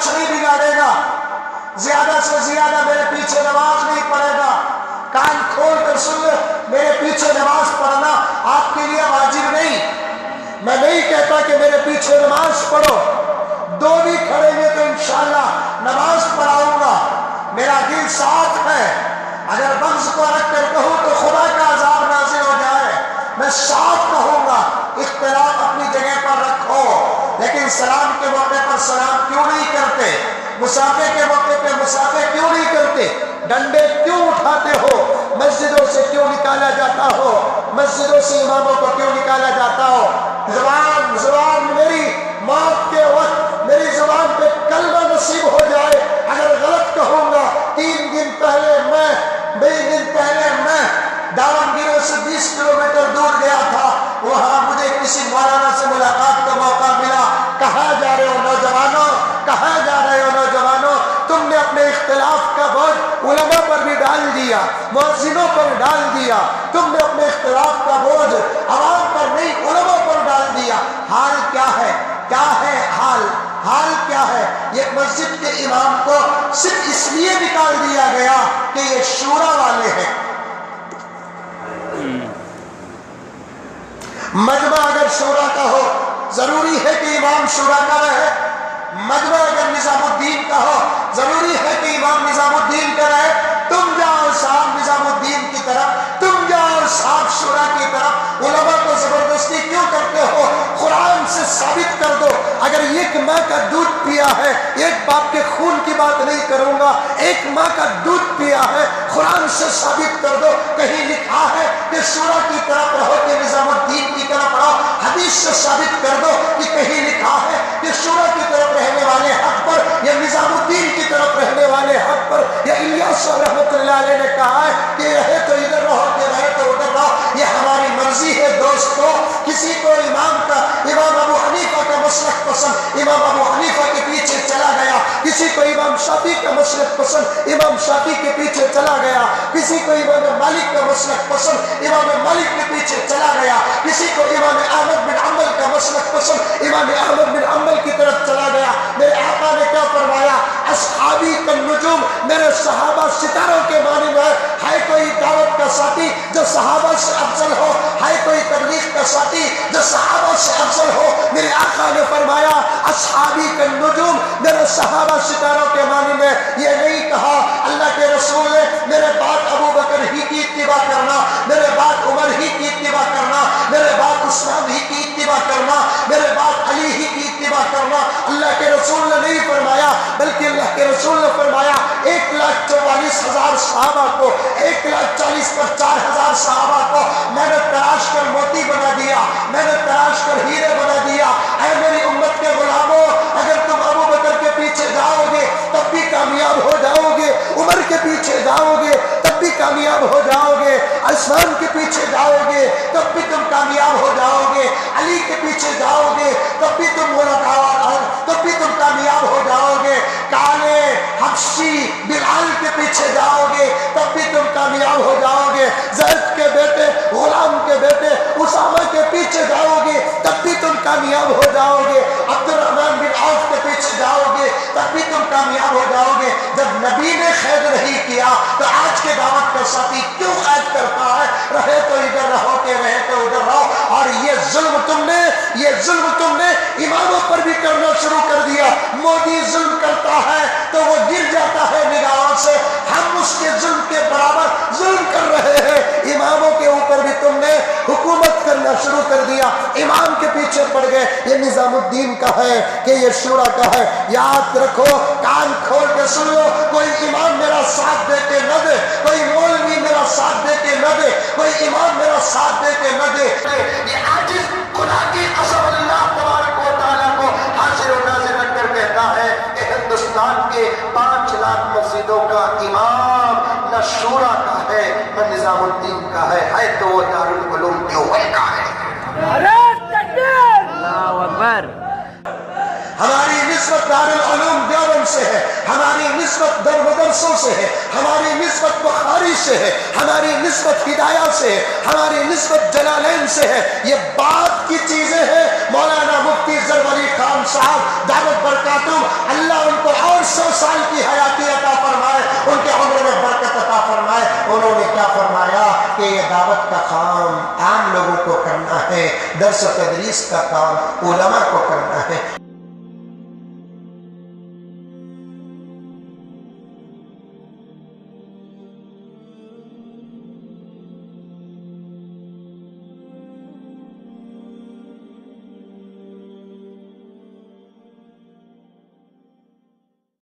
کچھ نہیں بگاڑے گا، زیادہ سے زیادہ میرے پیچھے نماز نہیں پڑھے گا، کان کھول کر سن لے، میرے پیچھے نماز پڑھنا آپ کے لیے واجب نہیں۔ میں نہیں کہتا کہ میرے پیچھے نماز پڑھو، دو بھی کھڑیں گے تو انشاءاللہ نماز پڑھاؤں گا، میرا دل صاف ہے۔ اگر بغض کو رکھ کر کہوں تو خدا کا عذاب نازل ہو جائے، میں صاف کہوں گا اختلاف اپنی جگہ پر رکھو، لیکن سلام کے موقع پر سلام کیوں نہیں کرتے؟ مسافے کے موقع پہ مسافے کیوں نہیں کرتے؟ ڈنڈے کیوں اٹھاتے ہو؟ مسجدوں سے کیوں نکالا جاتا ہو؟ مسجدوں سے اماموں کو کیوں نکالا جاتا ہو؟ زبان میری موت کے وقت میری زبان پہ کلمہ نصیب ہو جائے، اگر غلط کہوں گا، 3 دن پہلے میں دامنگیروں سے 20 کلومیٹر دور گیا تھا، وہاں مجھے کسی مولانا سے ملاقات کا موقع ملا۔ کہاں جا رہے ہو نوجوانوں، کہاں جا رہے ہو نوجوانوں؟ تم نے اپنے اختلاف کا بوجھ علماء پر بھی ڈال دیا، مؤذنوں پر ڈال دیا، تم نے اپنے اختلاف کا بوجھ عوام پر نہیں علماء پر ڈال دیا۔ حال کیا ہے؟ کیا ہے حال کیا ہے؟ یہ مسجد کے امام کو صرف اس لیے نکال دیا گیا کہ یہ شورا والے ہیں۔ مجمع اگر شورا کا ہو ضروری ہے کہ امام شورا کا رہے، مجمع اگر نظام الدین کا ہو ضروری ہے کہ امام نظام الدین کا رہے۔ تم جاؤ صاحب نظام الدین کی طرف، تم جاؤ صاحب شورا کی طرف، علماء کو زبردستی کیوں کرتے ہو؟ قرآن سے ثابت کر دو۔ اگر ایک ماں کا دودھ پیا ہے، ایک باپ کے خون کی بات نہیں کروں گا، ایک ماں کا دودھ پیا ہے، قرآن سے ثابت کر دو کہیں لکھا ہے کہ شورا کی طرف رہو کہ نظام الدین کی طرف رہو؟ حدیث سے ثابت کر دو کہ کہیں لکھا ہے کہ شورا کی طرف رہنے والے حق پر یا نظام الدین کی طرف رہنے والے حق پر؟ یا الیاس رحمۃ اللہ علیہ نے کہا ہے کہ رہے تو ادھر رہو کہ رہے تو ادھر رہو، یہ ہماری مرضی ہے دوستو۔ کسی کو امام ابو حنیفہ کا مسلک پسند، امام ابو حنیفہ کے پیچھے چلا گیا، کسی کو امام شافعی کا مسلک پسند، امام شافعی کے پیچھے چلا گیا، کسی کو امام مالک کا مسلک پسند، امام مالک کے پیچھے چلا گیا، کسی کو امام احمد بن حنبل کا مسلک پسند، امام احمد بن حنبل کی طرف چلا گیا۔ میرے آقا نے کیا فرمایا؟ اصحابی کالنجوم، میرے صحابہ ستاروں کے مانند ہے کوئی دعوت کا ساتھی جو صحابہ سے افضل ہو، ہے کوئی تبلیغ کا ساتھی جو صحابہ سے افضل ہو؟ میرے آقا نے فرمایا اصحابی کالنجوم، میرے صحابہ ستاروں کے مانند ہے۔ یہ نہیں کہا اللہ کے رسول نے میرے بعد ابو بکر ہی کی اتباع کرنا، میرے بعد عمر ہی کی اتباع کرنا، میرے بعد عثمان ہی کی اتباع کرنا، میرے بعد علی ہی کی اتباع کرنا۔ اللہ کے رسول نے نہیں فرمایا، بلکہ اللہ کے رسول نے فرمایا 1,44,000 صحابہ کو، 1,40,000 پر 4,000 صحابہ کو میں نے تراش کر موتی بنا دیا، میں نے تراش کر ہیرے بنا دیا۔ اے میری امت کے غلاموں، اگر تم ابو بکر کے پیچھے جاؤ گے تب بھی کامیاب ہو جاؤ گے، عمر کے پیچھے جاؤ گے تب بھی کامیاب ہو جاؤ گے، عثمان کے پیچھے جاؤ گے تب بھی تم کامیاب ہو جاؤ گے، علی کے پیچھے جاؤ گے تب بھی تم کامیاب ہو جاؤ گے، کالے حبشی بلال کے پیچھے جاؤ گے تب بھی تم کامیاب ہو جاؤ گے، زید کے بیٹے غلام کے بیٹے اسامہ کے پیچھے جاؤ گے تب بھی تم کامیاب ہو جاؤ گے، عبد الرحمن بن عوف کے پیچھے جاؤ گے تب بھی تم کامیاب ہو جاؤ گے۔ جب نبی نے قید نہیں کیا تو آج کے دعوت کا ساتھی کیوں قید کرتا ہے؟ رہے تو ادھر رہو کہ رہے تو ادھر رہو۔ اور یہ ظلم تم نے اماموں پر بھی کرنا شروع کر دیا۔ مودی ظلم کرتا ہے تو وہ گر جاتا ہے نگاہوں سے، ہم اس کے ظلم کے برابر ظلم کر رہے ہیں۔ اماموں کے اوپر بھی تم نے حکومت کرنا شروع کر دیا، امام کے پیچھے پڑ گئے۔ یہ نظام الدین کا ہے کہ یہ شورا کا ہے؟ یاد رکھو، کان کھول کے سن لو، کوئی امام میرا ساتھ دے کے نہ دے، کوئی مولوی میرا ساتھ دے کے نہ دے، کوئی امام میرا ساتھ دے کے نہ دے، یہ عاجز خدا کی قسم اللہ تبارک و تعالیٰ کو حاضر و ناظر رکھ کر کہتا ہے کہ ہندوستان کے 5 لاکھ مسجدوں کا امام نہ شورا کا ہے نہ نظام الدین کا ہے تو وہ دارالعلوم دیوبند کا ہے۔ اللہ اکبر۔ ہماری نسبت دارالعلوم دیوبند سے ہے، ہماری نسبت مدرسوں سے ہے، ہماری نسبت بخاری سے ہے، ہماری نسبت ہدایہ سے ہے، ہماری نسبت جلالین سے ہے۔ یہ بات کی چیزیں ہیں۔ مولانا مفتی زرور علی خان صاحب دعوت برکاتہم، اللہ ان کو درس و تدریس کا کام علماء کو کرنا ہے۔